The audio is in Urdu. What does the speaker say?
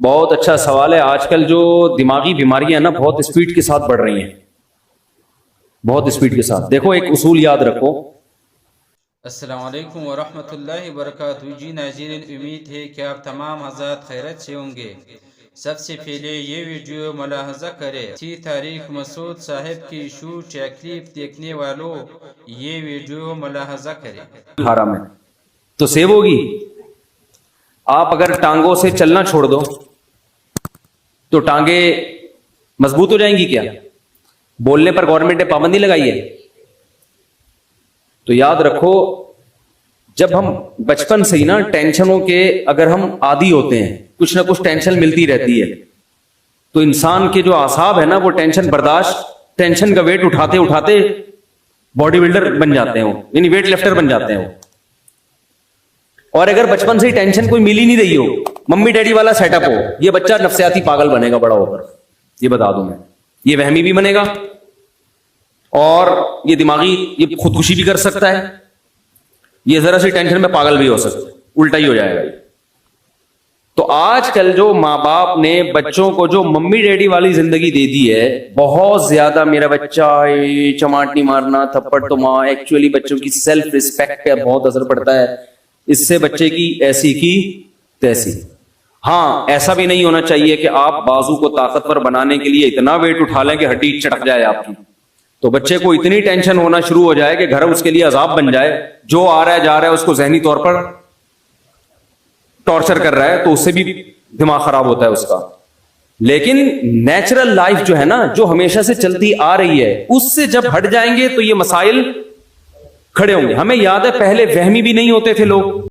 بہت اچھا سوال ہے. آج کل جو دماغی بیماریاں ہیں نا بہت اسپیڈ کے ساتھ بڑھ رہی ہیں, بہت اسپیڈ کے ساتھ. دیکھو ایک اصول یاد رکھو. السلام علیکم ورحمۃ اللہ وبرکاتہ. جی ناظرین, امید ہے کہ آپ تمام حضرات خیرت سے ہوں گے. سب سے پہلے یہ ویڈیو ملاحظہ کرے, 3 تاریخ مسعود صاحب کی شوٹ یا کلپ دیکھنے والوں یہ ویڈیو ملاحظہ کرے. 18 میں تو سیو ہوگی. آپ اگر ٹانگوں سے چلنا چھوڑ دو تو ٹانگیں مضبوط ہو جائیں گی کیا؟ بولنے پر گورنمنٹ نے پابندی لگائی ہے. تو یاد رکھو, جب ہم بچپن سے ہی نا ٹینشنوں کے اگر ہم عادی ہوتے ہیں, کچھ نہ کچھ ٹینشن ملتی رہتی ہے, تو انسان کے جو اعصاب ہے نا وہ ٹینشن برداشت, ٹینشن کا ویٹ اٹھاتے اٹھاتے باڈی بلڈر بن جاتے ہیں, یعنی ویٹ لفٹر بن جاتے ہیں. اور اگر بچپن سے ہی ٹینشن کوئی مل ہی نہیں رہی ہو, ممی ڈیڈی والا سیٹ اپ ہو, یہ بچہ نفسیاتی پاگل بنے گا بڑا ہو کر. یہ بتا دوں میں, یہ وہمی بھی بنے گا اور یہ دماغی یہ خودکشی بھی کر سکتا ہے. یہ ذرا سی ٹینشن میں پاگل بھی ہو سکتا ہے, الٹا ہی ہو جائے گا. تو آج کل جو ماں باپ نے بچوں کو جو ممی ڈیڈی والی زندگی دے دی ہے, بہت زیادہ میرا بچہ چماٹ نہیں مارنا, تھپڑ تو ماں. ایکچولی بچوں کی سیلف ریسپیکٹ پہ بہت اثر پڑتا ہے. اس سے بچے کی ایسی کی تیسی. ہاں, ایسا بھی نہیں ہونا چاہیے کہ آپ بازو کو طاقتور بنانے کے لیے اتنا ویٹ اٹھا لیں کہ ہڈی چٹک جائے آپ کی, تو بچے کو اتنی ٹینشن ہونا شروع ہو جائے کہ گھر اس کے لیے عذاب بن جائے. جو آ رہا ہے جا رہا ہے اس کو ذہنی طور پر ٹارچر کر رہا ہے, تو اس سے بھی دماغ خراب ہوتا ہے اس کا. لیکن نیچرل لائف جو ہے نا, جو ہمیشہ سے چلتی آ رہی ہے, اس سے جب ہٹ جائیں گے تو یہ مسائل کھڑے ہوں گے. ہمیں یاد ہے پہلے وہمی بھی نہیں ہوتے تھے لوگ,